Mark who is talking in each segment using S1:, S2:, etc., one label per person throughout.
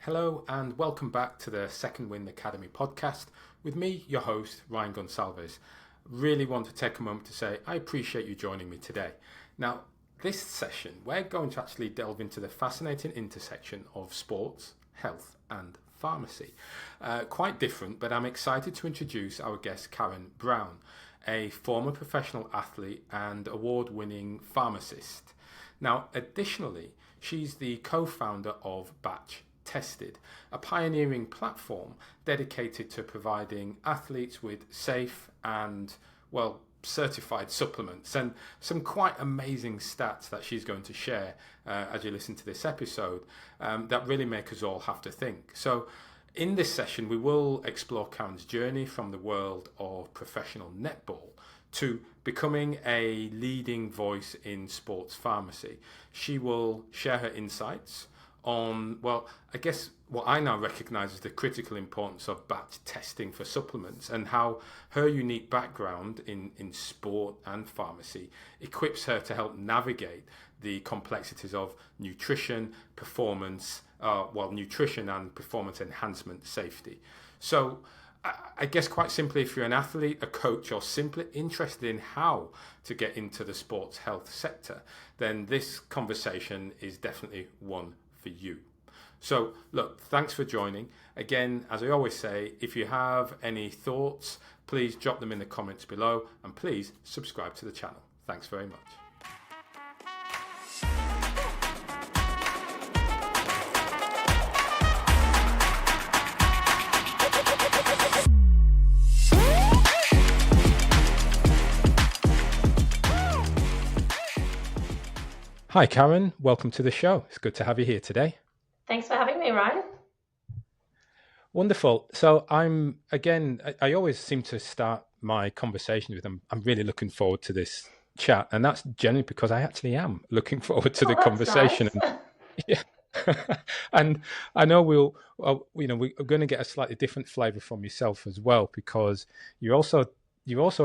S1: Hello and welcome back to the Second Wind Academy podcast with me, your host, Ryan Gonsalves. Really want to take a moment to say I appreciate you joining me today. Now, this session, we're going to actually delve into the fascinating intersection of sports, health and pharmacy. Quite different, but I'm excited to introduce our guest, Karen Brown, a former professional athlete and award-winning pharmacist. Now, additionally, she's the co-founder of Batch Tested, a pioneering platform dedicated to providing athletes with safe and, certified supplements, and some quite amazing stats that she's going to share as you listen to this episode that really make us all have to think. So in this session, we will explore Karen's journey from the world of professional netball to becoming a leading voice in sports pharmacy. She will share her insights on, what I now recognise as the critical importance of batch testing for supplements, and how her unique background in sport and pharmacy equips her to help navigate the complexities of nutrition, nutrition and performance enhancement safety. So I guess quite simply, if you're an athlete, a coach, or simply interested in how to get into the sports health sector, then this conversation is definitely one for you. So look, thanks for joining. Again, as I always say, if you have any thoughts, please drop them in the comments below, and please subscribe to the channel. Thanks very much. Hi, Karen. Welcome to the show. It's good to have you here today.
S2: Thanks for having me, Ryan.
S1: Wonderful. So I always seem to start my conversations with them. I'm really looking forward to this chat. And that's generally because I actually am looking forward to the conversation.
S2: Nice.
S1: Yeah. And I know we're going to get a slightly different flavor from yourself as well, because you're also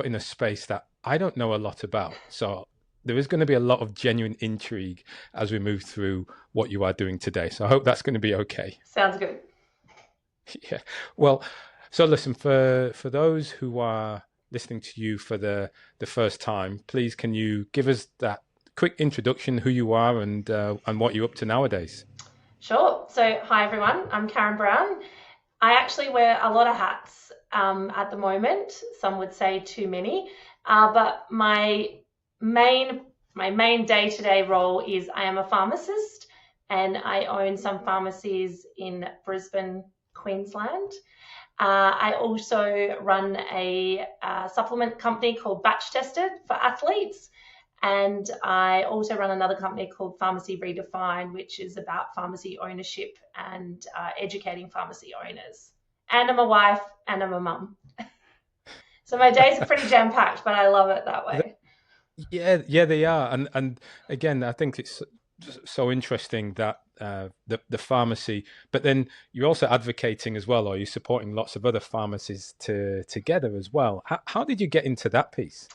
S1: in a space that I don't know a lot about. So there is going to be a lot of genuine intrigue as we move through what you are doing today. So I hope that's going to be okay.
S2: Sounds good.
S1: Yeah. Well, so listen, for those who are listening to you for the first time, please can you give us that quick introduction, who you are and what you're up to nowadays?
S2: Sure. So hi, everyone. I'm Karen Brown. I actually wear a lot of hats at the moment. Some would say too many, but my main day-to-day role is I am a pharmacist, and I own some pharmacies in Brisbane, Queensland. I also run a supplement company called Batch Tested for athletes, and I also run another company called Pharmacy Redefined, which is about pharmacy ownership and educating pharmacy owners. And I'm a wife and I'm a mum. So my days are pretty jam-packed, but I love it that way.
S1: Yeah, they are. And again, I think it's so interesting that the pharmacy, but then you're also advocating as well, or you're supporting lots of other pharmacies together as well. How did you get into that piece?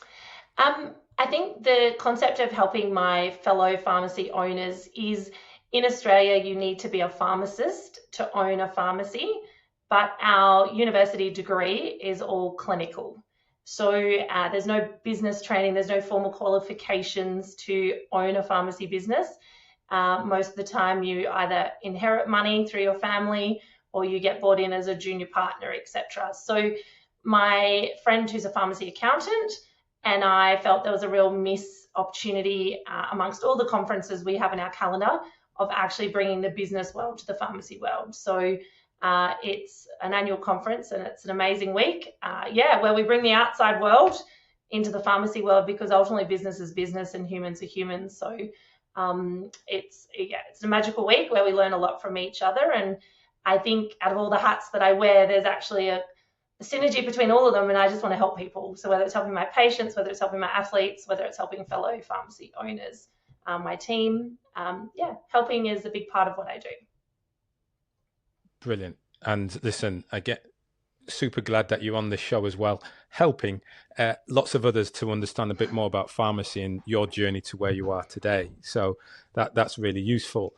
S2: I think the concept of helping my fellow pharmacy owners is, in Australia, you need to be a pharmacist to own a pharmacy, but our university degree is all clinical. So there's no business training, there's no formal qualifications to own a pharmacy business. Most of the time you either inherit money through your family or you get brought in as a junior partner, etc. So my friend, who's a pharmacy accountant, and I felt there was a real missed opportunity amongst all the conferences we have in our calendar of actually bringing the business world to the pharmacy world. So it's an annual conference and it's an amazing week, where we bring the outside world into the pharmacy world, because ultimately business is business and humans are humans. So it's a magical week where we learn a lot from each other. And I think out of all the hats that I wear, there's actually a synergy between all of them, and I just want to help people. So whether it's helping my patients, whether it's helping my athletes, whether it's helping fellow pharmacy owners, my team, helping is a big part of what I do.
S1: Brilliant. And listen, I get super glad that you're on this show as well, helping lots of others to understand a bit more about pharmacy and your journey to where you are today. So that's really useful.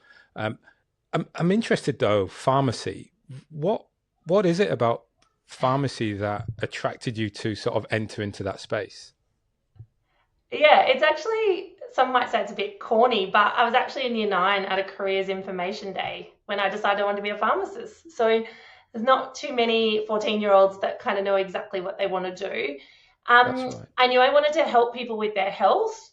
S1: I'm interested though, pharmacy. What what is it about pharmacy that attracted you to sort of enter into that space?
S2: Yeah, it's actually, some might say it's a bit corny, but I was actually in year 9 at a careers information day when I decided I wanted to be a pharmacist. So there's not too many 14-year-olds that kind of know exactly what they want to do.
S1: That's right.
S2: I knew I wanted to help people with their health.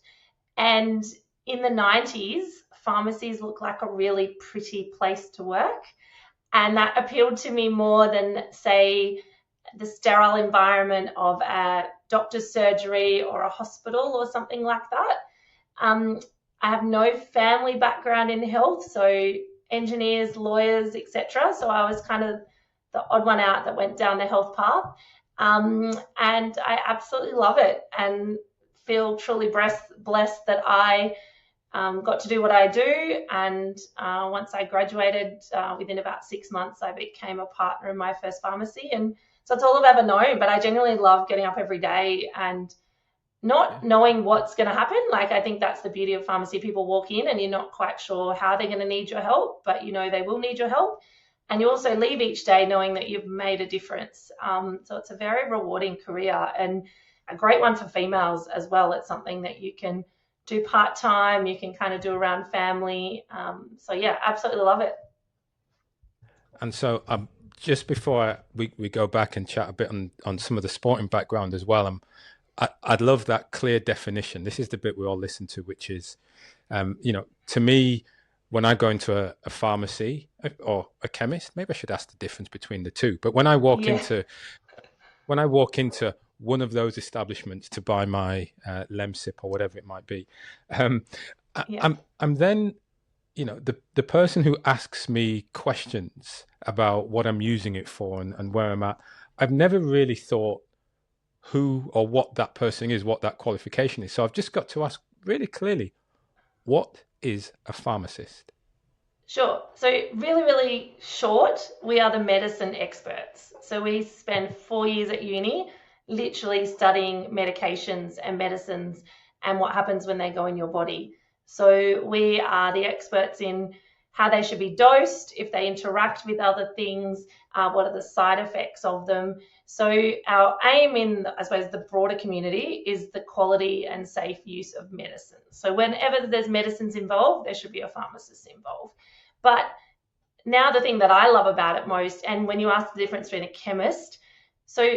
S2: And in the 90s, pharmacies looked like a really pretty place to work. And that appealed to me more than, say, the sterile environment of a doctor's surgery or a hospital or something like that. Um, I have no family background in health, so engineers, lawyers, etc. So I was kind of the odd one out that went down the health path. And I absolutely love it and feel truly blessed that I got to do what I do. And once I graduated, within about 6 months, I became a partner in my first pharmacy. And so it's all I've ever known. But I genuinely love getting up every day and
S1: Yeah.
S2: not knowing what's going to happen. Like, I think that's the beauty of pharmacy. People walk in and you're not quite sure how they're going to need your help, but you know they will need your help. And you also leave each day knowing that you've made a difference. So it's a very rewarding career and a great one for females as well. It's something that you can do part-time, you can kind of do around family. So yeah, absolutely love it.
S1: And so just before we go back and chat a bit on some of the sporting background as well, I'd love that clear definition. This is the bit we all listen to, which is, to me, when I go into a pharmacy or a chemist, maybe I should ask the difference between the two. But
S2: Yeah,
S1: when I walk into one of those establishments to buy my Lemsip or whatever it might be, um,
S2: yeah.
S1: I'm then the person who asks me questions about what I'm using it for and where I'm at. I've never really thought who or what that person is, what that qualification is. So I've just got to ask really clearly, what is a pharmacist?
S2: Sure. So, really, really short, we are the medicine experts. So, we spend 4 years at uni literally studying medications and medicines and what happens when they go in your body. So, we are the experts in how they should be dosed, if they interact with other things, what are the side effects of them. So, our aim in, I suppose, the broader community is the quality and safe use of medicine. So, whenever there's medicines involved, there should be a pharmacist involved. But now the thing that I love about it most, and when you ask the difference between a chemist, so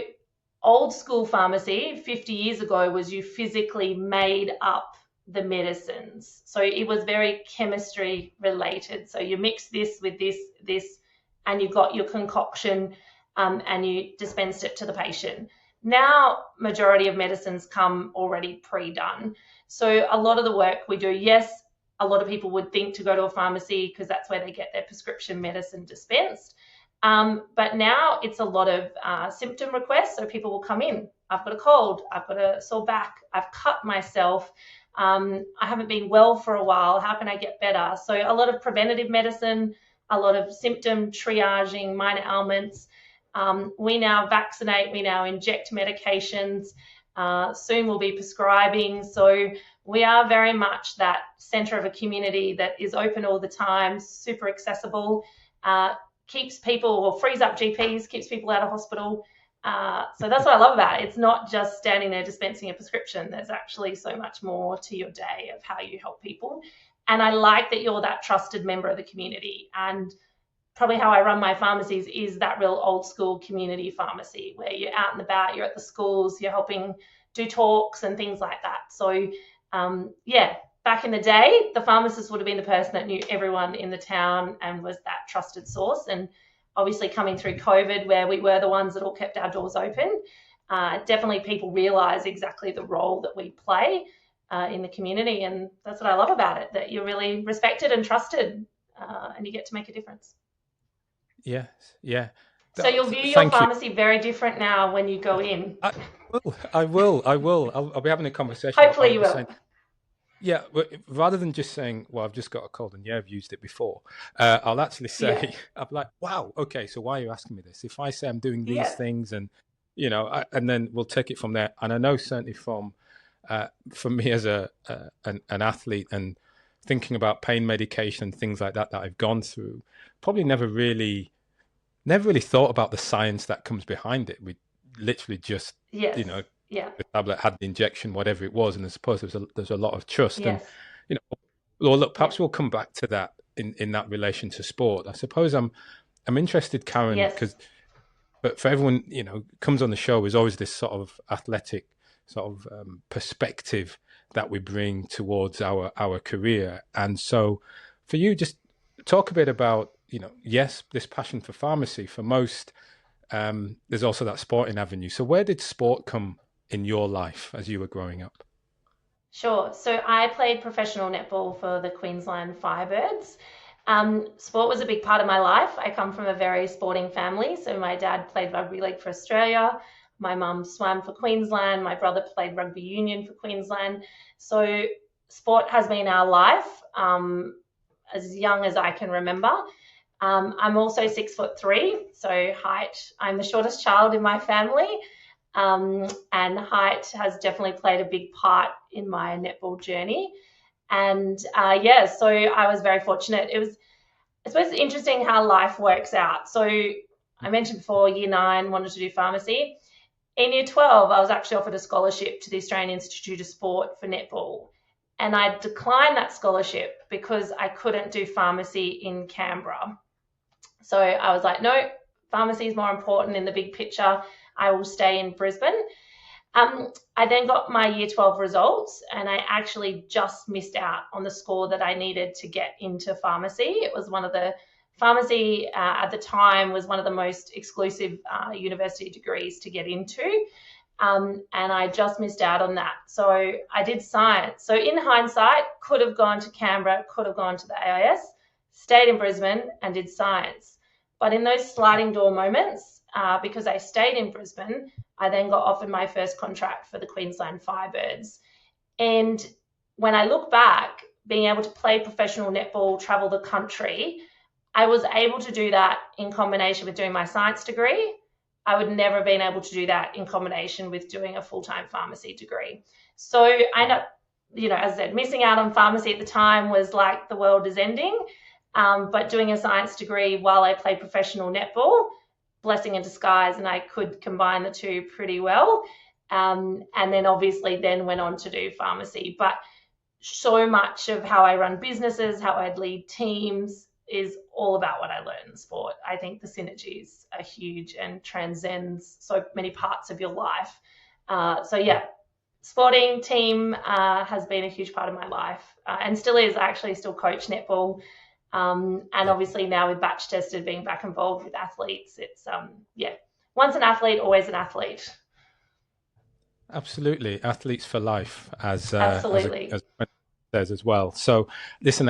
S2: old school pharmacy 50 years ago was you physically made up the medicines. So it was very chemistry related. So you mix this with this, and you got your concoction, and you dispensed it to the patient. Now, majority of medicines come already pre-done. So a lot of the work we do, yes, a lot of people would think to go to a pharmacy because that's where they get their prescription medicine dispensed. But now it's a lot of symptom requests. So people will come in. I've got a cold. I've got a sore back. I've cut myself. I haven't been well for a while. How can I get better? So a lot of preventative medicine, a lot of symptom triaging, minor ailments. We now vaccinate. We now inject medications. Soon we'll be prescribing. So we are very much that centre of a community that is open all the time, super accessible, keeps people, or frees up GPs, keeps people out of hospital. So that's what I love about it. It's not just standing there dispensing a prescription. There's actually so much more to your day of how you help people. And I like that you're that trusted member of the community. And probably how I run my pharmacies is that real old school community pharmacy where you're out and about, you're at the schools, you're helping do talks and things like that. So yeah, back in the day, the pharmacist would have been the person that knew everyone in the town and was that trusted source. And obviously coming through COVID, where we were the ones that all kept our doors open, definitely people realise exactly the role that we play in the community. And that's what I love about it, that you're really respected and trusted, and you get to make a difference.
S1: Yes, yeah.
S2: So you'll view your
S1: Thank you.
S2: pharmacy very different now when you go in.
S1: I will. I'll be having a conversation.
S2: Hopefully
S1: I'll
S2: you
S1: be saying,
S2: will.
S1: yeah, but rather than just saying, well, I've just got a cold and yeah, I've used it before, I'll actually
S2: Yeah.
S1: say, I'm like, wow, okay, so why are you asking me this? If I say I'm doing these
S2: Yeah.
S1: things and, and then we'll take it from there. And I know certainly from me as an athlete and thinking about pain medication and things like that I've gone through, probably never really thought about the science that comes behind it. We literally just,
S2: Yes.
S1: you know,
S2: Yeah.
S1: the tablet had the injection, whatever it was, and I suppose there's a lot of trust. And
S2: Yes.
S1: you know, well, look,
S2: Yeah.
S1: perhaps we'll come back to that in that relation to sport. I suppose I'm interested, Karen,
S2: Yes.
S1: because but for everyone, comes on the show is always this sort of athletic sort of perspective that we bring towards our career. And so for you, just talk a bit about, yes, this passion for pharmacy. For most, there's also that sporting avenue. So where did sport come in your life as you were growing up?
S2: Sure. So I played professional netball for the Queensland Firebirds. Sport was a big part of my life. I come from a very sporting family. So my dad played rugby league for Australia. My mum swam for Queensland. My brother played rugby union for Queensland. So sport has been our life as young as I can remember. I'm also 6'3", so height. I'm the shortest child in my family. And height has definitely played a big part in my netball journey. And so I was very fortunate. I suppose, interesting how life works out. So I mentioned before, year 9, wanted to do pharmacy. In year 12, I was actually offered a scholarship to the Australian Institute of Sport for netball. And I declined that scholarship because I couldn't do pharmacy in Canberra. So I was like, no, pharmacy is more important in the big picture. I will stay in Brisbane. I then got my year 12 results and I actually just missed out on the score that I needed to get into pharmacy. It was one of the pharmacy at the time was one of the most exclusive university degrees to get into. And I just missed out on that. So I did science. So in hindsight, could have gone to Canberra, could have gone to the AIS, stayed in Brisbane and did science. But in those sliding door moments, because I stayed in Brisbane, I then got offered my first contract for the Queensland Firebirds. And when I look back, being able to play professional netball, travel the country, I was able to do that in combination with doing my science degree. I would never have been able to do that in combination with doing a full-time pharmacy degree. So I ended up, as I said, missing out on pharmacy at the time was like the world is ending. But doing a science degree while I played professional netball, blessing in disguise, and I could combine the two pretty well. And then obviously then went on to do pharmacy. But so much of how I run businesses, how I lead teams is all about what I learned in sport. I think the synergies are huge and transcends so many parts of your life. Sporting team has been a huge part of my life and still is. I actually still coach netball. And obviously now with batch tested being back involved with athletes, it's once an athlete, always an athlete.
S1: Absolutely, athletes for life, as
S2: Absolutely.
S1: as says as well. So, listen,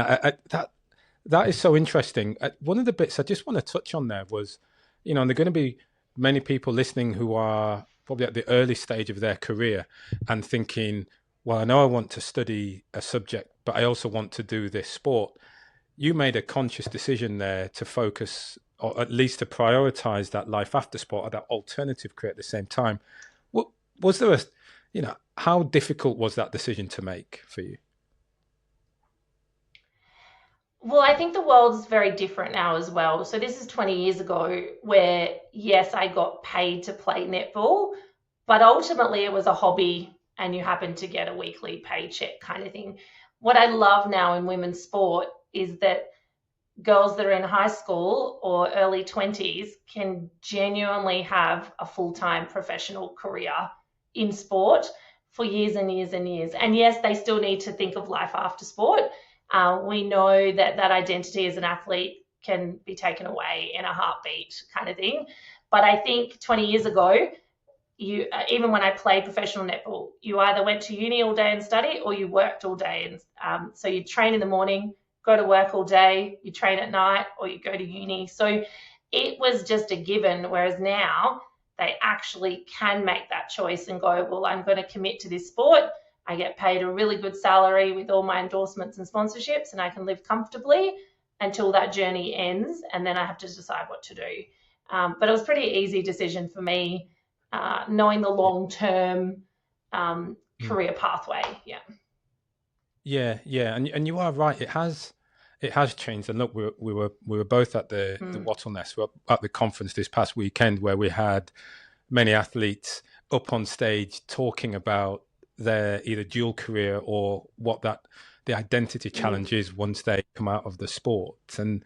S1: that is so interesting. One of the bits I just want to touch on there was, and there are going to be many people listening who are probably at the early stage of their career and thinking, well, I know I want to study a subject, but I also want to do this sport. You made a conscious decision there to focus, or at least to prioritize that life after sport or that alternative career at the same time. Was there how difficult was that decision to make for you?
S2: Well, I think the world's very different now as well. So this is 20 years ago where, yes, I got paid to play netball, but ultimately it was a hobby and you happened to get a weekly paycheck kind of thing. What I love now in women's sport is that girls that are in high school or early 20s can genuinely have a full-time professional career in sport for years and years and years. And yes, they still need to think of life after sport. We know that identity as an athlete can be taken away in a heartbeat kind of thing. But I think 20 years ago, even when I played professional netball, you either went to uni all day and study or you worked all day. And so you train in the morning, go to work all day, you train at night, or you go to uni. So it was just a given, whereas now they actually can make that choice and go, well, I'm going to commit to this sport. I get paid a really good salary with all my endorsements and sponsorships, and I can live comfortably until that journey ends, and then I have to decide what to do. But it was a pretty easy decision for me, knowing the long-term career pathway. Yeah.
S1: Yeah, and you are right. It has changed. And look, we were both at the
S2: Mm.
S1: Wattle Nest, we were at the conference this past weekend, where we had many athletes up on stage talking about their either dual career or what that the identity challenge
S2: Mm.
S1: is once they come out of the sport. And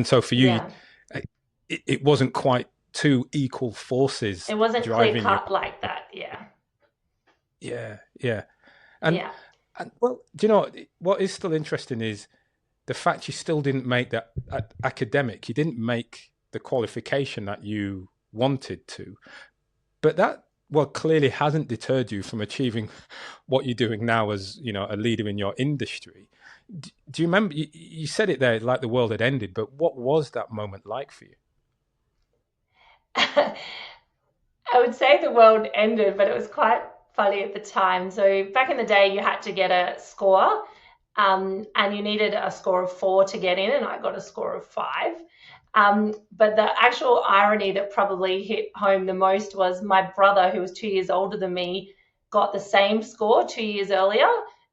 S1: so for you,
S2: Yeah.
S1: it wasn't quite two equal forces
S2: It wasn't clear
S1: driving you.
S2: cut like that. Yeah.
S1: Yeah. And,
S2: Yeah.
S1: and well, do you know what is still interesting is the fact you still didn't make that academic. You didn't make the qualification that you wanted to, but that well clearly hasn't deterred you from achieving what you're doing now as a leader in your industry. Do you remember you said it there like the world had ended, but what was that moment like for you?
S2: I would say the world ended, but it was quite funny at the time. So back in the day, you had to get a score, and you needed a score of 4 to get in, and I got a score of 5. But the actual irony that probably hit home the most was my brother, who was 2 years older than me, got the same score 2 years earlier,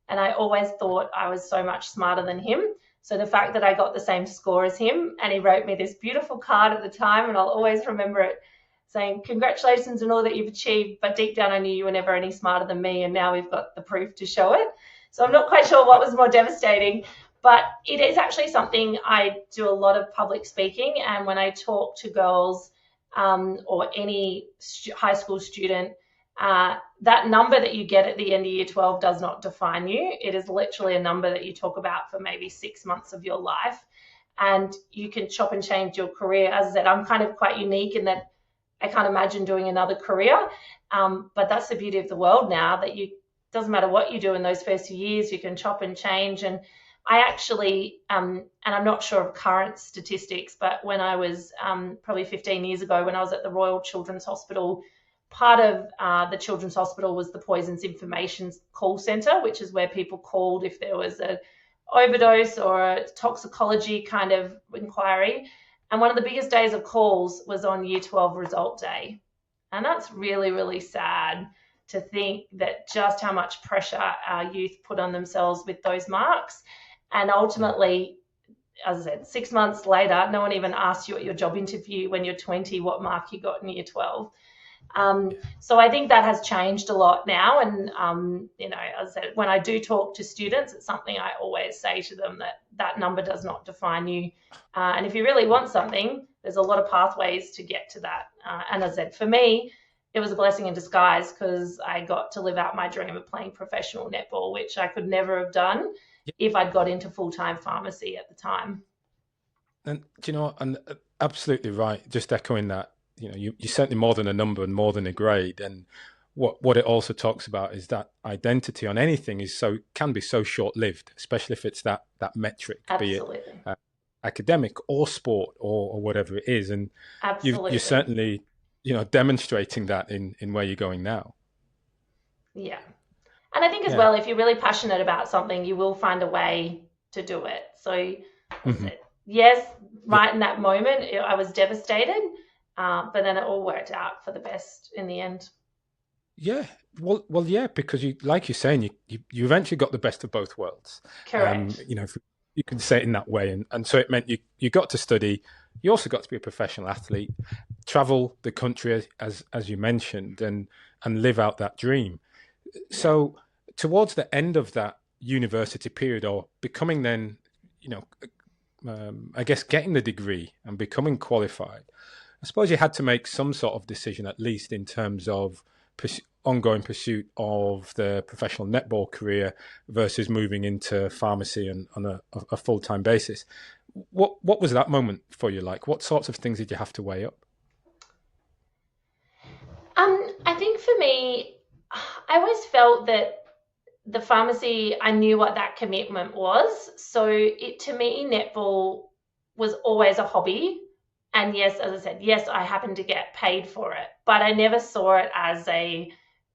S2: and I always thought I was so much smarter than him. So the fact that I got the same score as him, and he wrote me this beautiful card at the time, and I'll always remember it, saying, "Congratulations on all that you've achieved, but deep down I knew you were never any smarter than me, and now we've got the proof to show it." So I'm not quite sure what was more devastating, but it is actually something I do a lot of public speaking, and when I talk to girls, or any high school student, that number that you get at the end of year 12 does not define you. It is literally a number that you talk about for maybe 6 months of your life, and you can chop and change your career. As I said, I'm kind of quite unique in that I can't imagine doing another career. But that's the beauty of the world now, that you doesn't matter what you do in those first few years, you can chop and change. And I actually, and I'm not sure of current statistics, but when I was probably 15 years ago, when I was at the Royal Children's Hospital, part of the Children's Hospital was the Poisons Information Call Centre, which is where people called if there was a overdose or a toxicology kind of inquiry. And one of the biggest days of calls was on year 12 result day. And that's really, really sad to think that just how much pressure our youth put on themselves with those marks. And ultimately, as I said, 6 months later, no one even asked you at your job interview when you're 20 what mark you got in year 12. So I think that has changed a lot now. And, as I said, when I do talk to students, it's something I always say to them, that number does not define you. And if you really want something, there's a lot of pathways to get to that. And as I said, for me, it was a blessing in disguise because I got to live out my dream of playing professional netball, which I could never have done if I'd got into full-time pharmacy at the time.
S1: And and absolutely right. Just echoing that, you're certainly more than a number and more than a grade. And what it also talks about is that identity on anything can be so short-lived, especially if it's that metric,
S2: Absolutely.
S1: be it academic or sport or whatever it is. And
S2: Absolutely.
S1: you're certainly demonstrating that in where you're going now.
S2: Yeah. And I think as well, if you're really passionate about something, you will find a way to do it. So, yes, right in that moment, I was devastated, but then it all worked out for the best in the end.
S1: Yeah, well, yeah, because like you're saying, you eventually got the best of both worlds.
S2: Correct.
S1: If you can say it in that way, and so it meant you got to study. You also got to be a professional athlete, travel the country as you mentioned, and live out that dream. So towards the end of that university period, or becoming then, I guess getting the degree and becoming qualified, I suppose you had to make some sort of decision, at least in terms of ongoing pursuit of the professional netball career versus moving into pharmacy and on a full-time basis. What was that moment for you like? What sorts of things did you have to weigh up?
S2: I think for me, I always felt that the pharmacy, I knew what that commitment was. So to me, netball was always a hobby. And yes, as I said, yes, I happened to get paid for it, but I never saw it as a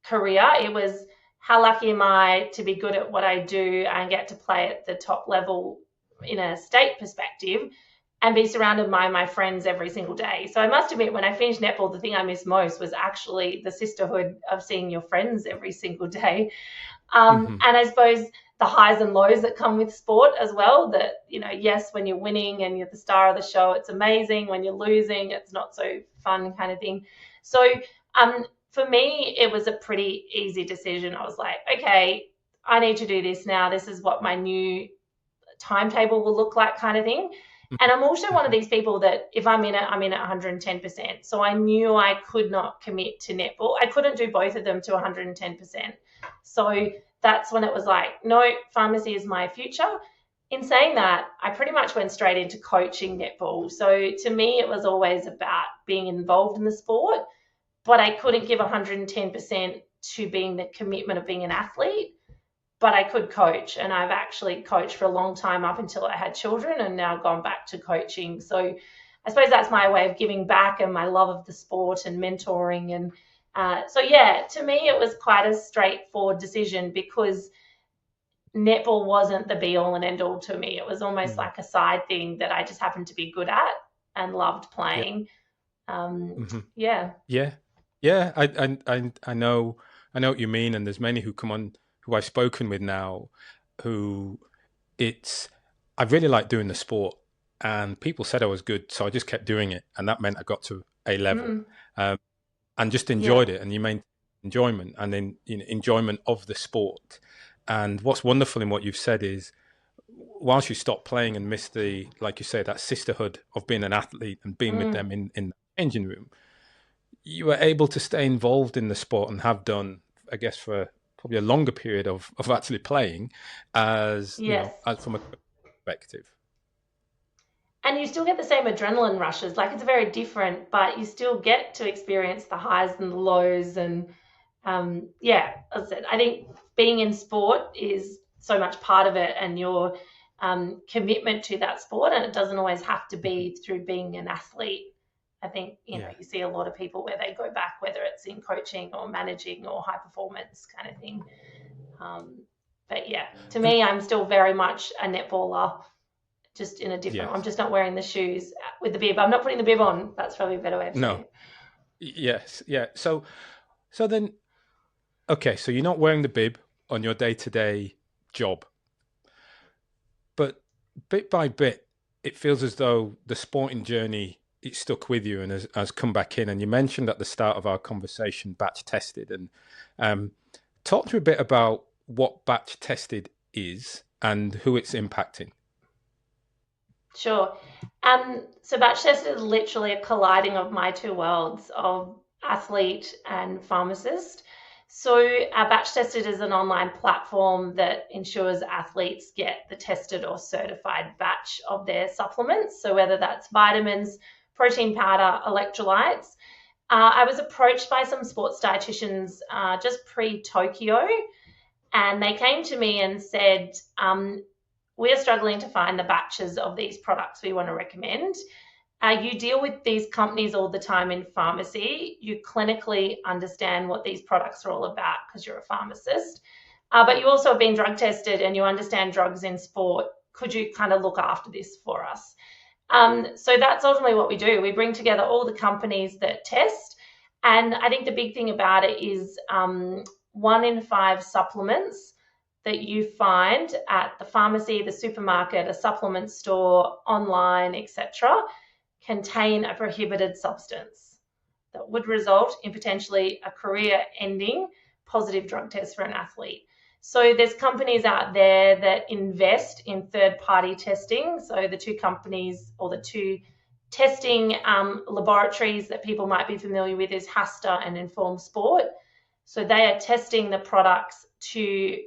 S2: career. It was, how lucky am I to be good at what I do and get to play at the top level in a state perspective and be surrounded by my friends every single day. So I must admit, when I finished netball, the thing I missed most was actually the sisterhood of seeing your friends every single day. And I suppose the highs and lows that come with sport as well. That, yes, when you're winning and you're the star of the show, it's amazing. When you're losing, it's not so fun, kind of thing. So for me, it was a pretty easy decision. I was like, okay, I need to do this now. This is what my new timetable will look like, kind of thing. And I'm also one of these people that if I'm in it, I'm in it 110%. So I knew I could not commit to netball. I couldn't do both of them to 110%. So that's when it was like, no, pharmacy is my future. In saying that, I pretty much went straight into coaching netball. So to me, it was always about being involved in the sport, but I couldn't give 110% to being the commitment of being an athlete. But I could coach, and I've actually coached for a long time up until I had children, and now gone back to coaching. So I suppose that's my way of giving back and my love of the sport and mentoring. And to me, it was quite a straightforward decision because netball wasn't the be all and end all to me. It was almost like a side thing that I just happened to be good at and loved playing.
S1: Yeah. I know what you mean. And there's many who come on who I've spoken with now who I really like doing the sport, and people said I was good. So I just kept doing it. And that meant I got to a level and just enjoyed it. And you mean enjoyment and then enjoyment of the sport. And what's wonderful in what you've said is whilst you stop playing and miss the, like you say, that sisterhood of being an athlete and being with them in the changing room, you were able to stay involved in the sport and have done, I guess, for probably a longer period of actually playing as from a perspective.
S2: And you still get the same adrenaline rushes. Like, it's very different, but you still get to experience the highs and the lows. And as I said, I think being in sport is so much part of it, and your commitment to that sport. And it doesn't always have to be through being an athlete. I think, you see a lot of people where they go back, whether it's in coaching or managing or high performance kind of thing. To me, I'm still very much a netballer, just in a different, I'm just not wearing the shoes with the bib. I'm not putting the bib on. That's probably a better way of saying it.
S1: Yes. Yeah. So then, okay, so you're not wearing the bib on your day-to-day job, but bit by bit, it feels as though the sporting journey, it stuck with you and has come back in. And you mentioned at the start of our conversation, batch tested, and talk to me a bit about what batch tested is and who it's impacting.
S2: Sure. So batch tested is literally a colliding of my two worlds of athlete and pharmacist. So our batch tested is an online platform that ensures athletes get the tested or certified batch of their supplements. So whether that's vitamins, protein powder, electrolytes. I was approached by some sports dietitians just pre-Tokyo, and they came to me and said, we're struggling to find the batches of these products we want to recommend. You deal with these companies all the time in pharmacy. You clinically understand what these products are all about because you're a pharmacist. But you also have been drug tested and you understand drugs in sport. Could you kind of look after this for us? So that's ultimately what we do. We bring together all the companies that test. And I think the big thing about it is 1 in 5 supplements that you find at the pharmacy, the supermarket, a supplement store, online, etc., contain a prohibited substance that would result in potentially a career-ending positive drug test for an athlete. So there's companies out there that invest in third-party testing. So the 2 companies or the 2 testing laboratories that people might be familiar with is HASTA and Informed Sport. So they are testing the products to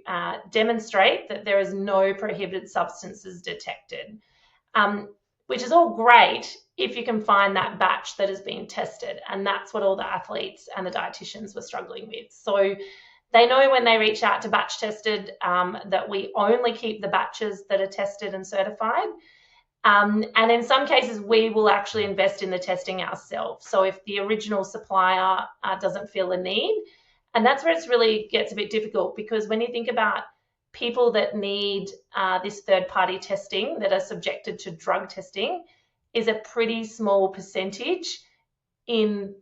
S2: demonstrate that there is no prohibited substances detected, which is all great if you can find that batch that has been tested. And that's what all the athletes and the dietitians were struggling with. So they know when they reach out to batch tested that we only keep the batches that are tested and certified. And in some cases, we will actually invest in the testing ourselves. So if the original supplier doesn't feel a need, and that's where it really gets a bit difficult, because when you think about people that need this third-party testing that are subjected to drug testing is a pretty small percentage in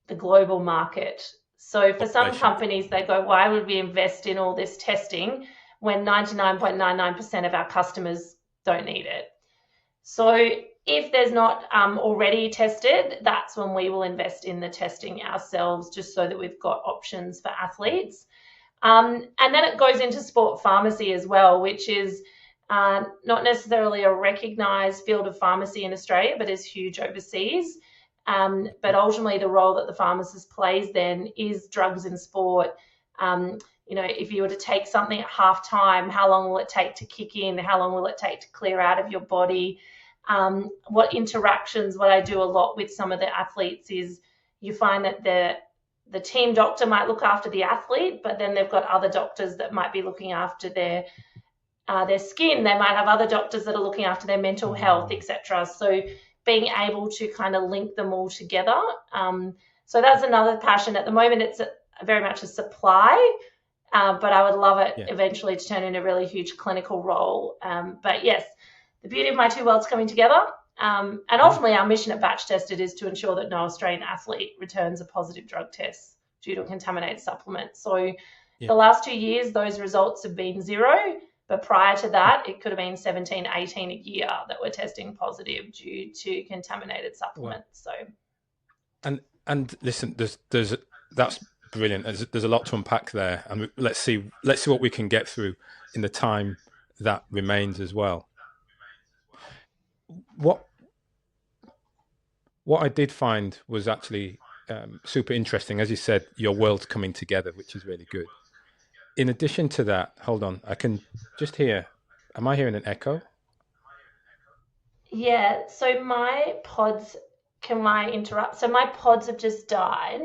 S2: the global market. So for some companies, they go, why would we invest in all this testing when 99.99% of our customers don't need it. So if there's not already tested, that's when we will invest in the testing ourselves, just so that we've got options for athletes. And then it goes into sport pharmacy as well, which is not necessarily a recognised field of pharmacy in Australia, but is huge overseas. But ultimately, the role that the pharmacist plays then is drugs in sport. If you were to take something at half time, how long will it take to kick in? How long will it take to clear out of your body? What interactions? What I do a lot with some of the athletes is you find that the team doctor might look after the athlete, but then they've got other doctors that might be looking after their skin. They might have other doctors that are looking after their mental health, etc. So being able to kind of link them all together. So that's another passion. At the moment, it's very much a supply, but I would love it eventually to turn into a really huge clinical role. But yes, the beauty of my two worlds coming together. And ultimately, our mission at Batch Tested is to ensure that no Australian athlete returns a positive drug test due to a contaminated supplement. So the last 2 years, those results have been 0. But prior to that, it could have been 17, 18 a year that were testing positive due to contaminated supplements.
S1: Wow. So, and listen, that's brilliant. There's a lot to unpack there, and let's see what we can get through in the time that remains as well. What I did find was actually super interesting. As you said, your world's coming together, which is really good. In addition to that, hold on, I can just hear, am I hearing an echo?
S2: Yeah, so my pods, can I interrupt? So my pods have just died.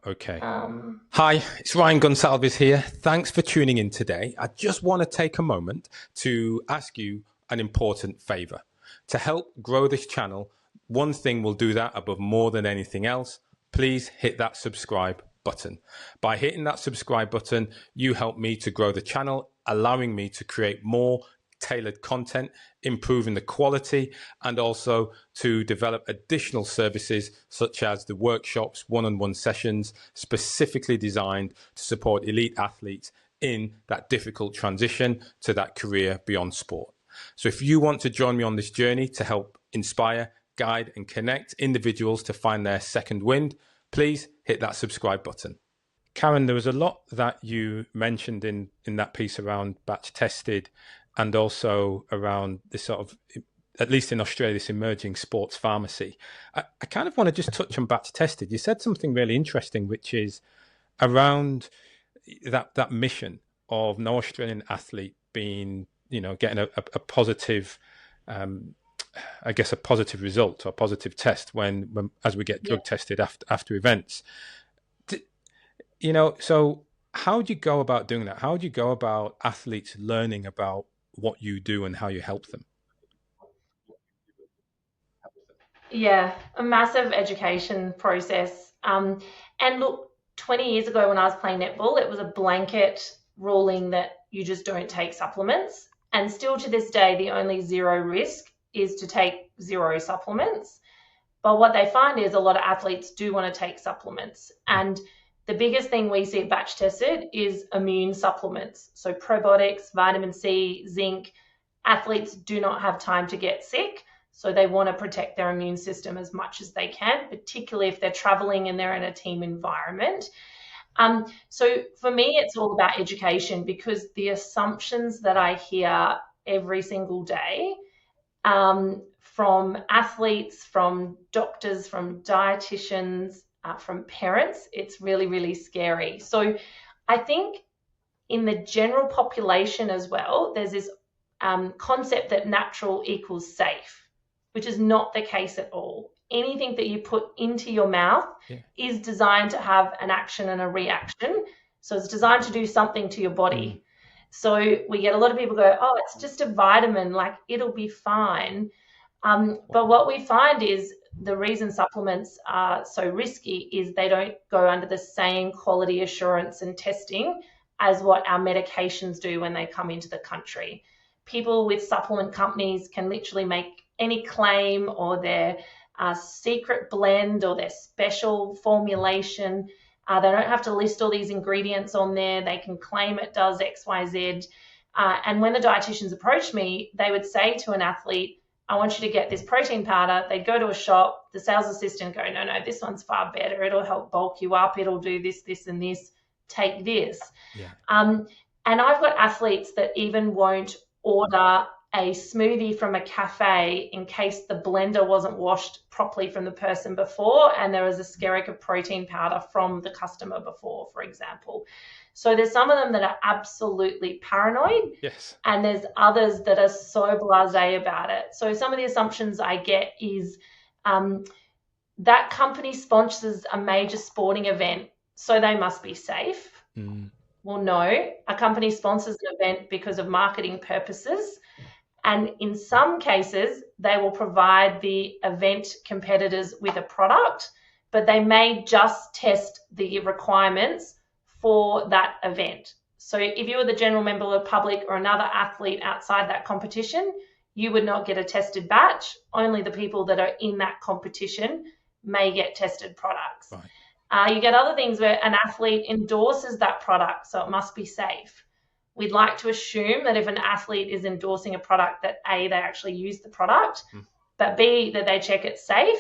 S1: Okay. Hi, it's Ryan Gonsalves here. Thanks for tuning in today. I just want to take a moment to ask you an important favor. To help grow this channel, one thing will do that above more than anything else. Please hit that subscribe button. By hitting that subscribe button, you help me to grow the channel, allowing me to create more tailored content, improving the quality, and also to develop additional services such as the workshops, one-on-one sessions, specifically designed to support elite athletes in that difficult transition to that career beyond sport. So if you want to join me on this journey to help inspire, guide, and connect individuals to find their second wind, please hit that subscribe button. Karen, there was a lot that you mentioned in that piece around batch tested, and also around this sort of, at least in Australia, this emerging sports pharmacy. I kind of want to just touch on batch tested. You said something really interesting, which is around that mission of no Australian athlete being, getting a positive, I guess, a positive result or a positive test when as we get drug tested after events. So how do you go about doing that? How do you go about athletes learning about what you do and how you help them?
S2: Yeah, a massive education process. And look, 20 years ago when I was playing netball, it was a blanket ruling that you just don't take supplements. And still to this day, the only zero risk is to take 0 supplements. But what they find is a lot of athletes do want to take supplements. And the biggest thing we see at Batch Tested is immune supplements. So probiotics, vitamin C, zinc. Athletes do not have time to get sick. So they want to protect their immune system as much as they can, particularly if they're traveling and they're in a team environment. So for me, it's all about education, because the assumptions that I hear every single day from athletes, from doctors, from dietitians, from parents, it's really, really scary. So I think in the general population as well, there's this concept that natural equals safe, which is not the case at all. Anything that you put into your mouth is designed to have an action and a reaction. So it's designed to do something to your body. So we get a lot of people go, oh, it's just a vitamin, like it'll be fine. But what we find is the reason supplements are so risky is they don't go under the same quality assurance and testing as what our medications do when they come into the country. People with supplement companies can literally make any claim, or their secret blend or their special formulation, They don't have to list all these ingredients on there. They can claim it does X, Y, Z. And when the dietitians approached me, they would say to an athlete, I want you to get this protein powder. They'd go to a shop, the sales assistant go, no, this one's far better. It'll help bulk you up. It'll do this, this, and this. Take this.
S1: Yeah.
S2: And I've got athletes that even won't order a smoothie from a cafe in case the blender wasn't washed properly from the person before and there was a skerrick of protein powder from the customer before, for example. So there's some of them that are absolutely paranoid.
S1: Yes.
S2: And there's others that are so blasé about it. So some of the assumptions I get is that company sponsors a major sporting event, so they must be safe. Well, no, a company sponsors an event because of marketing purposes. And in some cases, they will provide the event competitors with a product, but they may just test the requirements for that event. So if you were the general member of the public or another athlete outside that competition, you would not get a tested batch. Only the people that are in that competition may get tested products. Right. You get other things where an athlete endorses that product, so it must be safe. We'd like to assume that if an athlete is endorsing a product that A, they actually use the product, but B, that they check it's safe.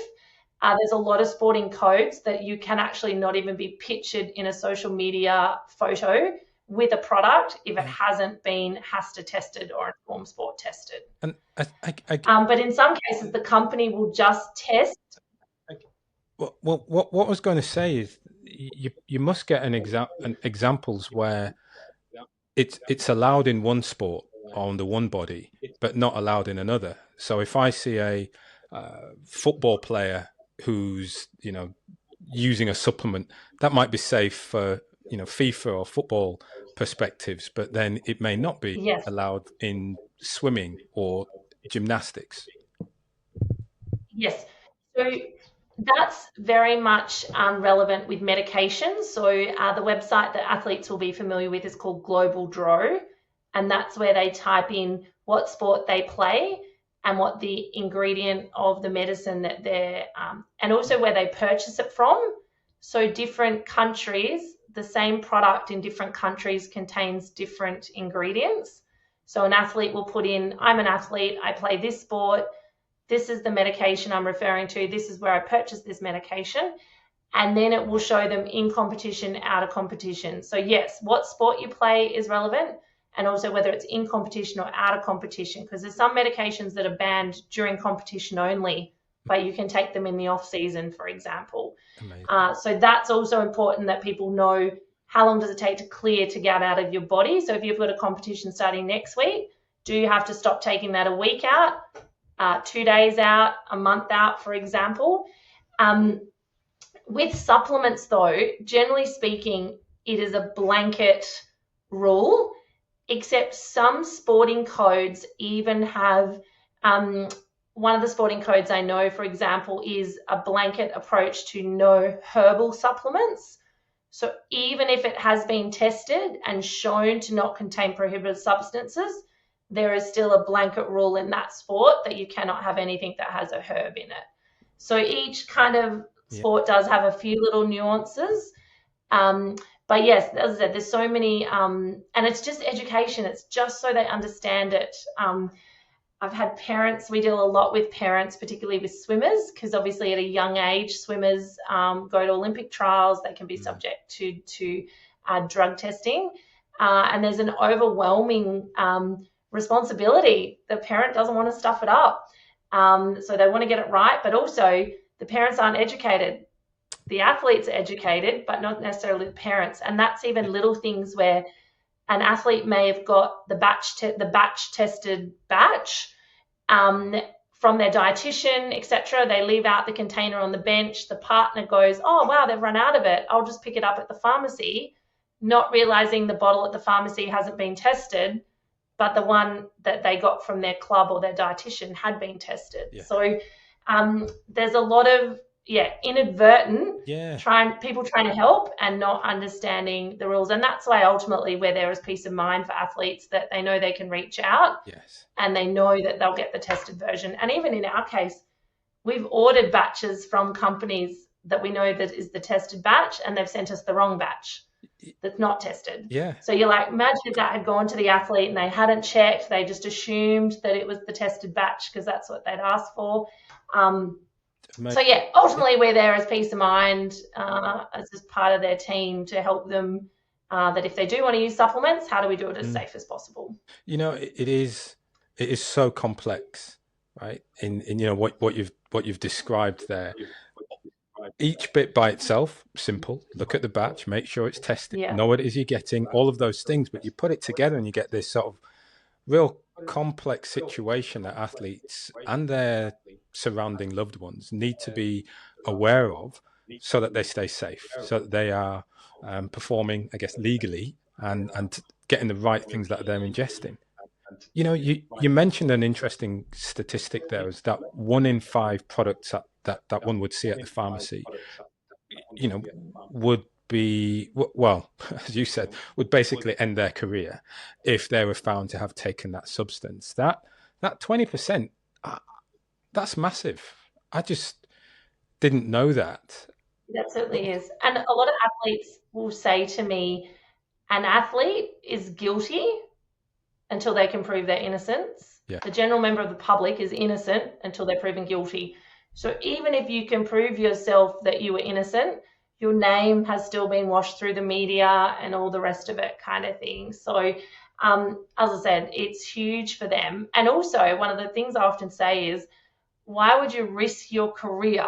S2: There's a lot of sporting codes that you can actually not even be pictured in a social media photo with a product if it hasn't been HASTA tested or Informed Sport tested.
S1: And
S2: but in some cases, the company will just test.
S1: Well, what I was going to say is you must get examples where it's allowed in one sport on the one body, but not allowed in another. So if I see a football player who's using a supplement, that might be safe for FIFA or football perspectives, but then it may not be allowed in swimming or gymnastics.
S2: Yes. So that's very much relevant with medication. So the website that athletes will be familiar with is called Global Dro, and that's where they type in what sport they play and what the ingredient of the medicine that they're, and also where they purchase it from. So different countries, the same product in different countries contains different ingredients. So an athlete will put in, I'm an athlete, I play this sport, this is the medication I'm referring to, this is where I purchased this medication, and then it will show them in competition, out of competition. So yes, what sport you play is relevant, and also whether it's in competition or out of competition, because there's some medications that are banned during competition only, but you can take them in the off season, for example. So that's also important that people know how long does it take to clear to get out of your body. So if you've got a competition starting next week, do you have to stop taking that a week out, 2 days out, a month out, for example? With supplements though, generally speaking, it is a blanket rule, except some sporting codes even have, one of the sporting codes I know, for example, is a blanket approach to no herbal supplements. So even if it has been tested and shown to not contain prohibited substances, there is still a blanket rule in that sport that you cannot have anything that has a herb in it. So each kind of sport does have a few little nuances. But yes, as I said, there's so many, and it's just education. It's just so they understand it. I've had parents, we deal a lot with parents, particularly with swimmers, because obviously at a young age, swimmers go to Olympic trials. They can be subject to drug testing. And there's an overwhelming responsibility. The parent doesn't want to stuff it up. So they want to get it right, but also the parents aren't educated. The athletes are educated, but not necessarily the parents. And that's even little things where an athlete may have got the batch tested batch from their dietitian, etc. They leave out the container on the bench. The partner goes, oh, wow, they've run out of it. I'll just pick it up at the pharmacy, not realizing the bottle at the pharmacy hasn't been tested, but the one that they got from their club or their dietitian had been tested. Yeah. So there's a lot of inadvertent people trying to help and not understanding the rules. And that's why ultimately where there is peace of mind for athletes that they know they can reach out and they know that they'll get the tested version. And even in our case, we've ordered batches from companies that we know that is the tested batch, and they've sent us the wrong batch that's not tested.
S1: Yeah.
S2: So you're like, imagine if that had gone to the athlete and they hadn't checked, they just assumed that it was the tested batch because that's what they'd asked for. So yeah, ultimately we're there as peace of mind, as just part of their team to help them, that if they do want to use supplements, how do we do it as safe as possible?
S1: You know, it is so complex, right? In you know what you've described there. Each bit by itself, simple. Look at the batch, make sure it's tested, know what it is you're getting, all of those things. But you put it together and you get this sort of real complex situation that athletes and their surrounding loved ones need to be aware of so that they stay safe, so that they are performing, I guess, legally and getting the right things that they're ingesting. You know, you mentioned an interesting statistic there, is that 1 in 5 products that one would see at the pharmacy, you know, would be, well, as you said, would basically end their career if they were found to have taken that substance. That 20%, that's massive. I just didn't know that.
S2: It absolutely is. And a lot of athletes will say to me, an athlete is guilty until they can prove their innocence.
S1: Yeah.
S2: The general member of the public is innocent until they're proven guilty. So even if you can prove yourself that you were innocent, your name has still been washed through the media and all the rest of it kind of thing. So as I said, it's huge for them. And also one of the things I often say is, why would you risk your career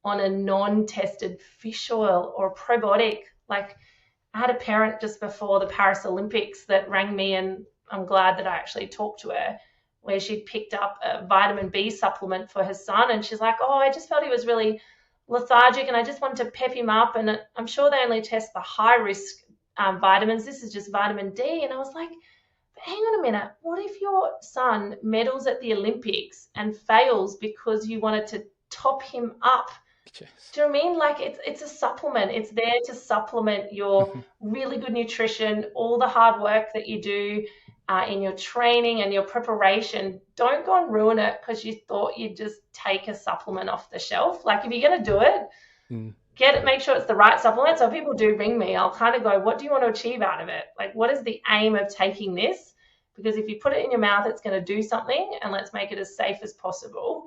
S2: on a non-tested fish oil or a probiotic? Like, I had a parent just before the Paris Olympics that rang me, and I'm glad that I actually talked to her, where she'd picked up a vitamin B supplement for her son, and she's like, oh, I just felt he was really lethargic and I just wanted to pep him up, and I'm sure they only test the high risk vitamins. This is just vitamin D. And I was like, but hang on a minute, what if your son medals at the Olympics and fails because you wanted to top him up?
S1: Yes.
S2: Do you know what I mean? Like, it's a supplement. It's there to supplement your really good nutrition, all the hard work that you do in your training and your preparation. Don't go and ruin it because you thought you'd just take a supplement off the shelf. Like, if you're going to do it, get it, make sure it's the right supplement. So if people do ring me, I'll kind of go, what do you want to achieve out of it? Like, what is the aim of taking this? Because if you put it in your mouth, it's going to do something, and let's make it as safe as possible.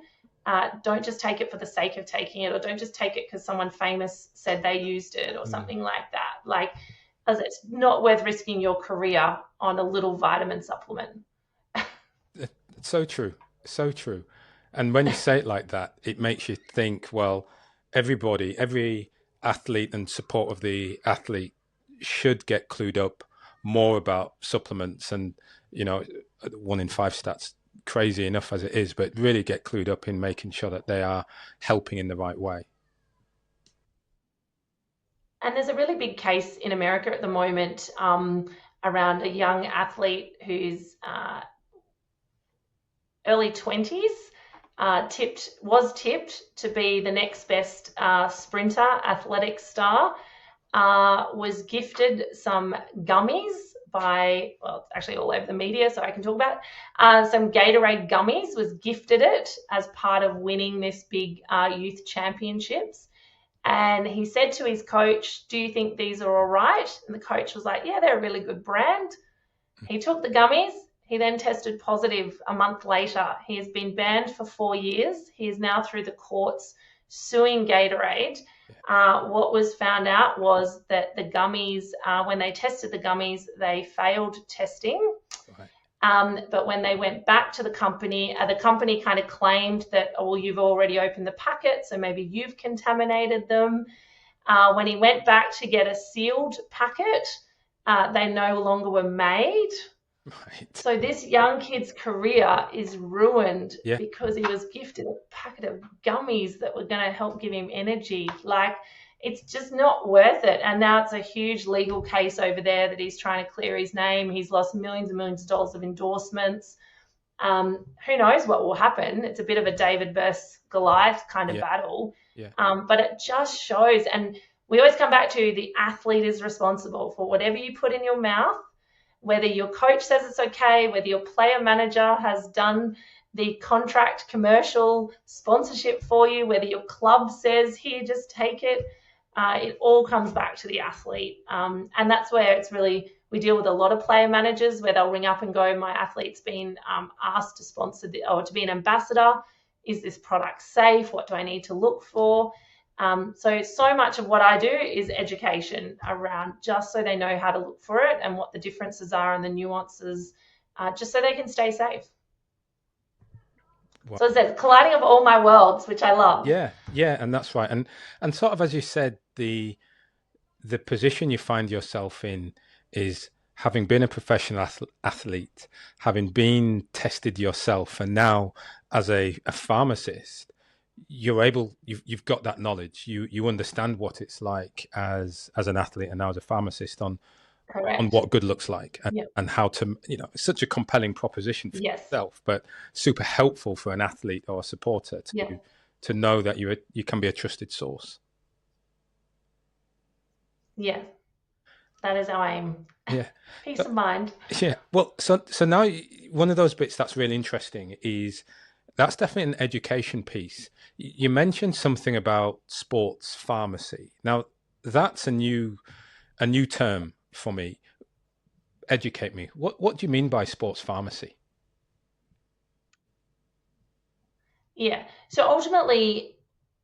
S2: Don't just take it for the sake of taking it, or don't just take it because someone famous said they used it or something like that. Like, as it's not worth risking your career on a little vitamin supplement.
S1: It's so true. So true. And when you say it like that, it makes you think, well, every athlete and support of the athlete should get clued up more about supplements. And, you know, 1 in 5 stats, crazy enough as it is, but really get clued up in making sure that they are helping in the right way.
S2: And there's a really big case in America at the moment around a young athlete who's early 20s, was tipped to be the next best sprinter, athletic star, was gifted some gummies by, well, it's actually all over the media, so I can talk about it. Some Gatorade gummies, was gifted it as part of winning this big youth championships. And he said to his coach, do you think these are all right? And the coach was like, yeah, they're a really good brand. He took the gummies. He then tested positive a month later. He has been banned for 4 years. He is now through the courts suing Gatorade. What was found out was that the gummies, when they tested the gummies, they failed testing.
S1: Right.
S2: But when they went back to the company kind of claimed that, oh, well, you've already opened the packet, so maybe you've contaminated them. When he went back to get a sealed packet, they no longer were made.
S1: Right.
S2: So this young kid's career is ruined
S1: Yeah.
S2: because he was gifted a packet of gummies that were going to help give him energy. Like, it's just not worth it. And now it's a huge legal case over there that he's trying to clear his name. He's lost millions and millions of dollars of endorsements. Who knows what will happen? It's a bit of a David versus Goliath kind of battle.
S1: Yeah.
S2: But it just shows. And we always come back to the athlete is responsible for whatever you put in your mouth, whether your coach says it's okay, whether your player manager has done the contract commercial sponsorship for you, whether your club says, here, just take it. It all comes back to the athlete. And that's where it's really, we deal with a lot of player managers where they'll ring up and go, my athlete's been asked to sponsor or to be an ambassador. Is this product safe? What do I need to look for? So much of what I do is education around, just so they know how to look for it and what the differences are and the nuances, just so they can stay safe. Wow. So it's colliding of all my worlds, which I love.
S1: Yeah, and that's right. And sort of, as you said, the position you find yourself in is having been a professional athlete, having been tested yourself, and now as a pharmacist, you've got that knowledge. You understand what it's like as an athlete and now as a pharmacist on what good looks like and how to, it's such a compelling proposition for yourself, but super helpful for an athlete or a supporter to know that you can be a trusted source.
S2: Yeah, that is our aim.
S1: Yeah.
S2: Peace of mind.
S1: Yeah. Well, so now one of those bits that's really interesting is that's definitely an education piece. You mentioned something about sports pharmacy. Now, that's a new term for me. Educate me. What do you mean by sports pharmacy?
S2: Yeah. So ultimately,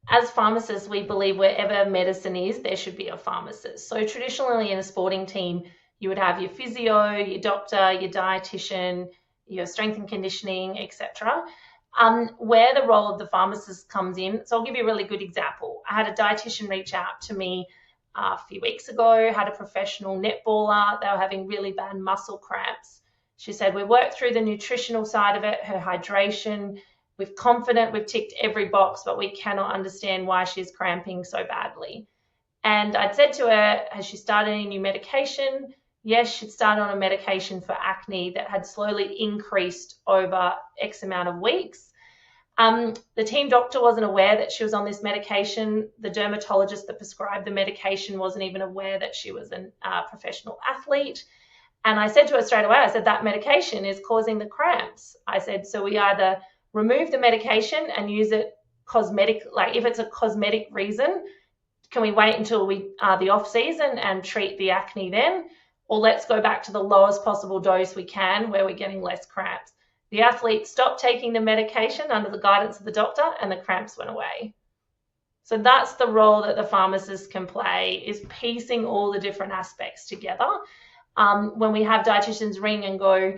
S2: as pharmacists, we believe wherever medicine is, there should be a pharmacist. So traditionally in a sporting team, you would have your physio, your doctor, your dietitian, your strength and conditioning, etc. Where the role of the pharmacist comes in. So I'll give you a really good example. I had a dietitian reach out to me a few weeks ago, had a professional netballer. They were having really bad muscle cramps. She said, we worked through the nutritional side of it, her hydration. We're confident we've ticked every box, but we cannot understand why she's cramping so badly. And I'd said to her, has she started any new medication? Yes, she'd started on a medication for acne that had slowly increased over X amount of weeks. The team doctor wasn't aware that she was on this medication. The dermatologist that prescribed the medication wasn't even aware that she was a professional athlete. And I said to her straight away, I said, that medication is causing the cramps. I said, so we either remove the medication and use it cosmetic, like if it's a cosmetic reason, can we wait until the off season and treat the acne then? Or let's go back to the lowest possible dose we can where we're getting less cramps. The athlete stopped taking the medication under the guidance of the doctor and the cramps went away. So that's the role that the pharmacist can play, is piecing all the different aspects together. When we have dietitians ring and go,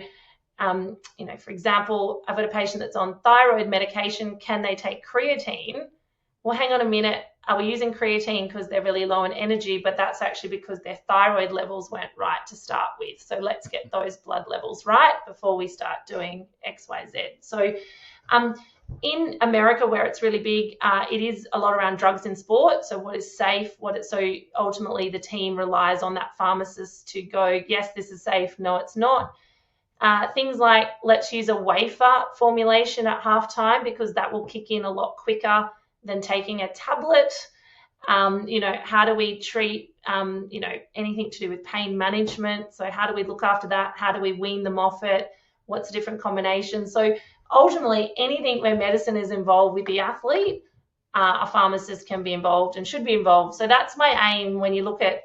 S2: for example, I've got a patient that's on thyroid medication, can they take creatine? Well, hang on a minute. Are we using creatine because they're really low in energy? But that's actually because their thyroid levels weren't right to start with. So let's get those blood levels right before we start doing X, Y, Z. So in America, where it's really big, it is a lot around drugs in sport. So what is safe? So ultimately the team relies on that pharmacist to go, yes, this is safe. No, it's not. Things like, let's use a wafer formulation at halftime because that will kick in a lot quicker than taking a tablet. How do we treat, anything to do with pain management? So how do we look after that? How do we wean them off it? What's a different combination? So ultimately, anything where medicine is involved with the athlete, a pharmacist can be involved and should be involved. So that's my aim when you look at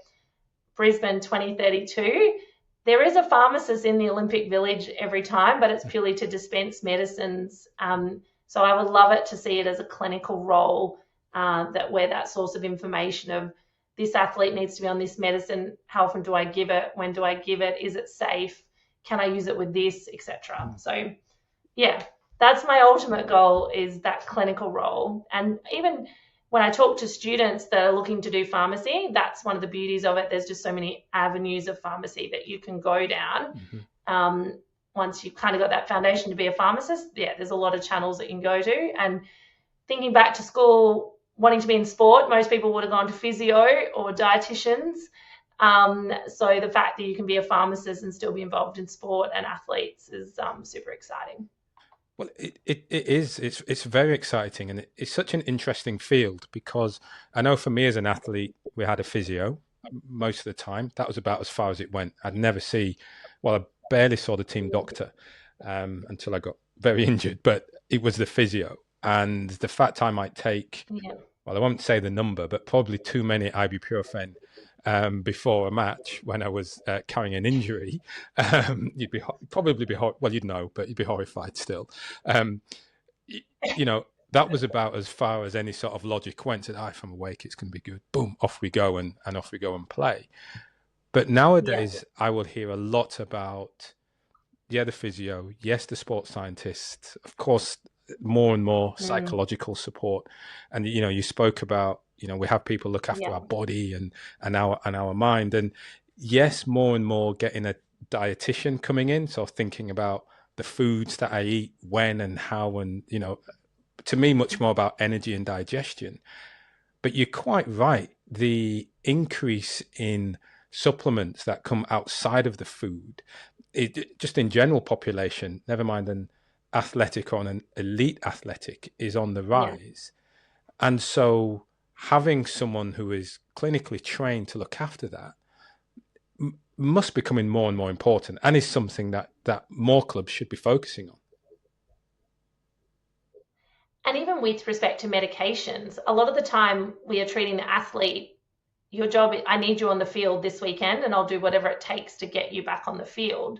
S2: Brisbane 2032. There is a pharmacist in the Olympic Village every time, but it's purely to dispense medicines. So I would love it to see it as a clinical role, where that source of information of this athlete needs to be on this medicine. How often do I give it? When do I give it? Is it safe? Can I use it with this, etc.? So yeah, that's my ultimate goal, is that clinical role. And even when I talk to students that are looking to do pharmacy, that's one of the beauties of it. There's just so many avenues of pharmacy that you can go down. Mm-hmm. Once you've kind of got that foundation to be a pharmacist, there's a lot of channels that you can go to. And thinking back to school, wanting to be in sport, most people would have gone to physio or dietitians. So the fact that you can be a pharmacist and still be involved in sport and athletes is super exciting.
S1: Well, it is. It's very exciting, and it's such an interesting field, because I know for me as an athlete, we had a physio most of the time. That was about as far as it went. I barely saw the team doctor until I got very injured, but it was the physio. And the fact I might take,
S2: Yeah.
S1: well, I won't say the number, but probably too many ibuprofen before a match when I was carrying an injury, you'd be probably be well, you'd know, but you'd be horrified still. Um, you know, that was about as far as any sort of logic went. Said, if I'm awake, it's going to be good. Boom, off we go, and off we go and play. But
S2: Yeah.
S1: nowadays, I will hear a lot about, the physio, yes, the sports scientist, of course, more and more
S2: Mm.
S1: psychological support. And, you spoke about, we have people look after
S2: Yeah.
S1: our body and our mind. And yes, more and more getting a dietitian coming in. So thinking about the foods that I eat, when and how, and, to me, much more about energy and digestion. But you're quite right. The increase in supplements that come outside of the food, just in general population, never mind an athletic or an elite athletic, is on the
S2: Yeah.
S1: rise. And so having someone who is clinically trained to look after that must be becoming more and more important, and is something that more clubs should be focusing on.
S2: And even with respect to medications, a lot of the time we are treating the athlete, your job, I need you on the field this weekend and I'll do whatever it takes to get you back on the field.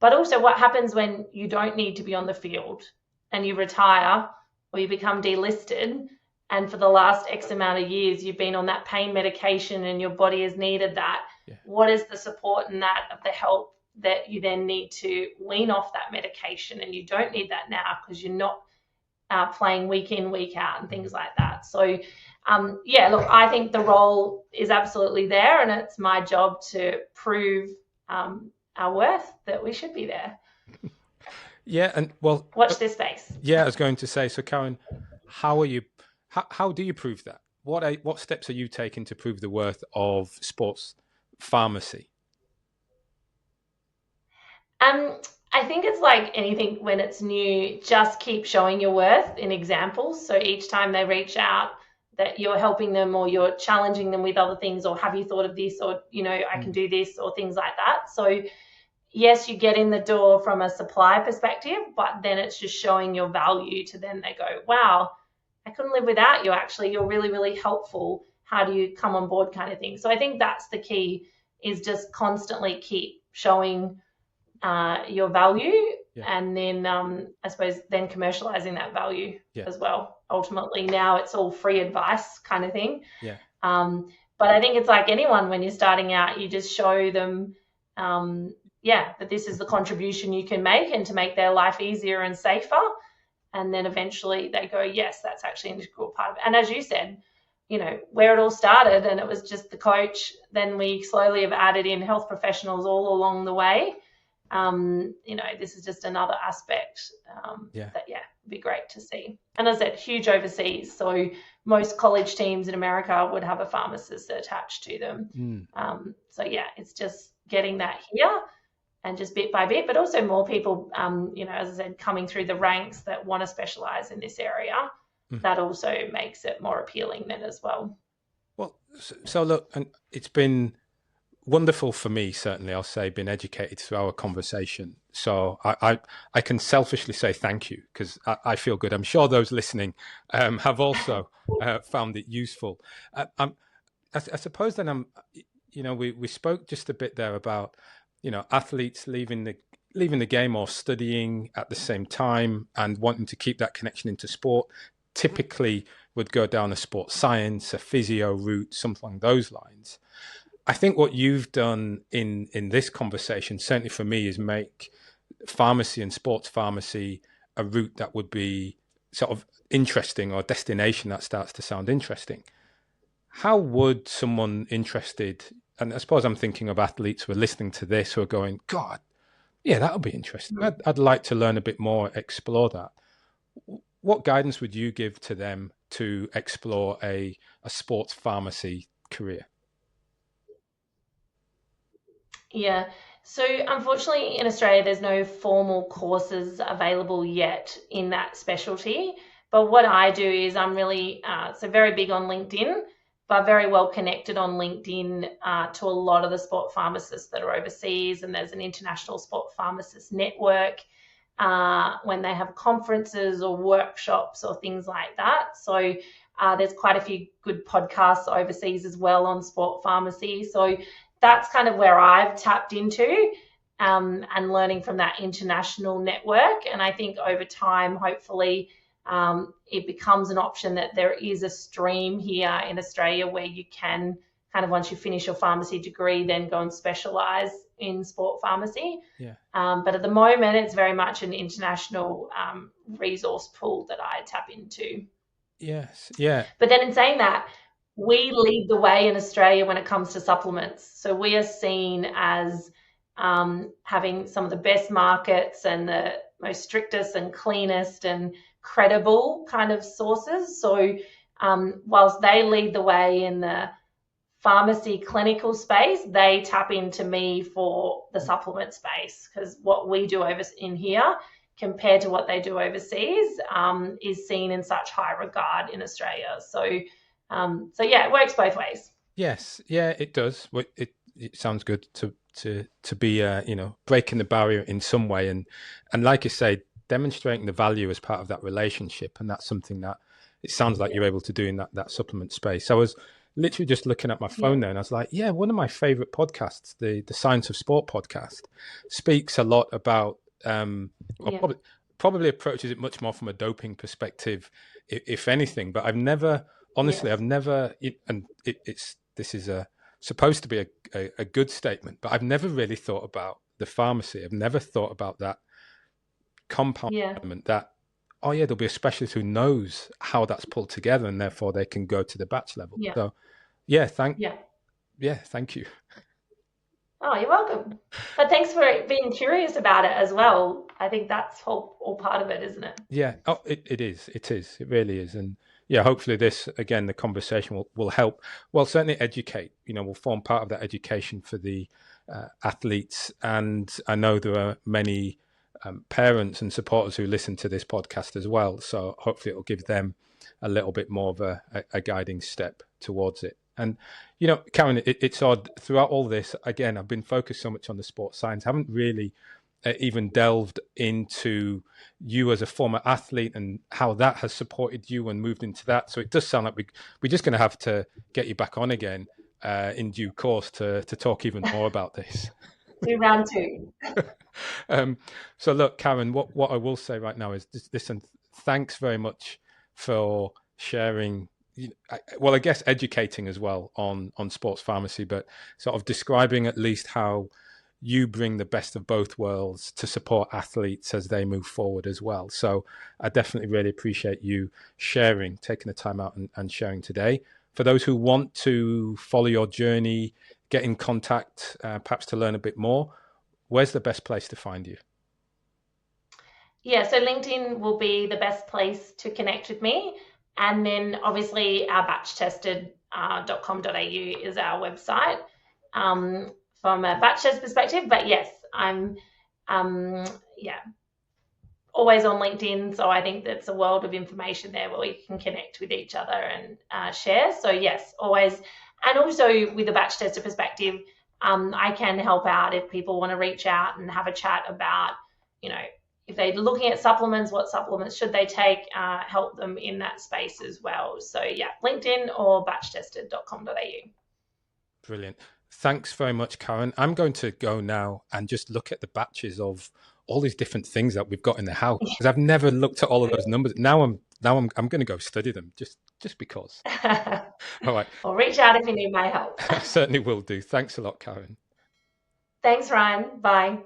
S2: But also, what happens when you don't need to be on the field and you retire or you become delisted? And for the last X amount of years, you've been on that pain medication and your body has needed that.
S1: Yeah.
S2: What is the support and that of the help that you then need to wean off that medication? And you don't need that now because you're not playing week in, week out, and things like that. So, look, I think the role is absolutely there, and it's my job to prove our worth that we should be there.
S1: Yeah, and well,
S2: watch this space.
S1: Yeah, I was going to say. So, Karen, how do you prove that? What steps are you taking to prove the worth of sports pharmacy?
S2: I think it's like anything when it's new, just keep showing your worth in examples. So each time they reach out, that you're helping them or you're challenging them with other things, or have you thought of this, or, I can do this, or things like that. So yes, you get in the door from a supply perspective, but then it's just showing your value to them. They go, wow, I couldn't live without you. Actually, you're really, really helpful. How do you come on board, kind of thing. So I think that's the key, is just constantly keep showing your value, and then I suppose then commercializing that value as well. Ultimately, now it's all free advice kind of thing. But I think it's like anyone, when you're starting out, you just show them that this is the contribution you can make, and to make their life easier and safer. And then eventually they go, yes, that's actually an integral part of it. And as you said, where it all started, and it was just the coach, then we slowly have added in health professionals all along the way. This is just another aspect that would be great to see. And as I said, huge overseas. So most college teams in America would have a pharmacist attached to them. It's just getting that here, and just bit by bit, but also more people, as I said, coming through the ranks that want to specialize in this area. That also makes it more appealing then as well.
S1: Well, so look, and it's been wonderful for me, certainly, I'll say, been educated through our conversation. So I can selfishly say thank you, because I feel good. I'm sure those listening have also found it useful. I suppose then we spoke just a bit there about, athletes leaving the game or studying at the same time and wanting to keep that connection into sport. Typically would go down a sports science, a physio route, something along those lines. I think what you've done in this conversation, certainly for me, is make pharmacy and sports pharmacy a route that would be sort of interesting, or a destination that starts to sound interesting. How would someone interested, and I suppose I'm thinking of athletes who are listening to this who are going, God, yeah, that'll be interesting. I'd like to learn a bit more, explore that. What guidance would you give to them to explore a sports pharmacy career?
S2: Yeah. So unfortunately in Australia, there's no formal courses available yet in that specialty. But what I do is I'm really, very big on LinkedIn, but very well connected on LinkedIn to a lot of the sport pharmacists that are overseas. And there's an international sport pharmacist network. when they have conferences or workshops or things like that. So there's quite a few good podcasts overseas as well on sport pharmacy. So that's kind of where I've tapped into and learning from that international network. And I think over time, hopefully, it becomes an option that there is a stream here in Australia where you can kind of, once you finish your pharmacy degree, then go and specialise in sport pharmacy.
S1: Yeah.
S2: But at the moment, it's very much an international resource pool that I tap into.
S1: Yes. Yeah.
S2: But then in saying that, we lead the way in Australia when it comes to supplements. So we are seen as having some of the best markets and the most strictest and cleanest and credible kind of sources. So whilst they lead the way in the pharmacy clinical space, they tap into me for the supplement space, because what we do over in here compared to what they do overseas is seen in such high regard in Australia. So yeah, it works both ways.
S1: Yes, yeah, it does. It sounds good to be breaking the barrier in some way, and like you say, demonstrating the value as part of that relationship, and that's something that it sounds like you're able to do in that supplement space. I was literally just looking at my phone there, and I was like, yeah, one of my favorite podcasts, the Science of Sport podcast, speaks a lot about probably approaches it much more from a doping perspective, if anything. But I've never, honestly, this is supposed to be a good statement, but I've never really thought about the pharmacy. I've never thought about that compound element, that there'll be a specialist who knows how that's pulled together, and therefore they can go to the batch level. So thank you.
S2: Oh, you're welcome. But thanks for being curious about it as well. I think that's all part of it, isn't it?
S1: Yeah. Oh, it is. It is. It really is. And yeah, hopefully this, again, the conversation will help. Well, certainly educate, will form part of that education for the athletes. And I know there are many parents and supporters who listen to this podcast as well. So hopefully it will give them a little bit more of a guiding step towards it. And, Karen, it's odd throughout all this, again, I've been focused so much on the sports science. I haven't really even delved into you as a former athlete and how that has supported you and moved into that. So it does sound like we're just going to have to get you back on again in due course to talk even more about this.
S2: Do round two.
S1: So look, Karen, what I will say right now is listen, thanks very much for sharing, well, I guess educating as well on sports pharmacy, but sort of describing at least how you bring the best of both worlds to support athletes as they move forward as well. So I definitely really appreciate you taking the time out and sharing today. For those who want to follow your journey, get in contact, perhaps to learn a bit more, where's the best place to find you?
S2: Yeah, so LinkedIn will be the best place to connect with me. And then obviously our batchtested.com.au is our website from a batch test perspective. But yes, I'm always on LinkedIn. So I think that's a world of information there where we can connect with each other and share. So yes, always. And also with a batch tester perspective, I can help out if people want to reach out and have a chat about, if they're looking at supplements, what supplements should they take, help them in that space as well. So yeah, LinkedIn or batchtested.com.au.
S1: Brilliant. Thanks very much, Karen. I'm going to go now and just look at the batches of all these different things that we've got in the house, because I've never looked at all of those numbers. Now I'm going to go study them just because. All right.
S2: Well, reach out if you need my help.
S1: I certainly will do. Thanks a lot, Karen.
S2: Thanks, Ryan. Bye.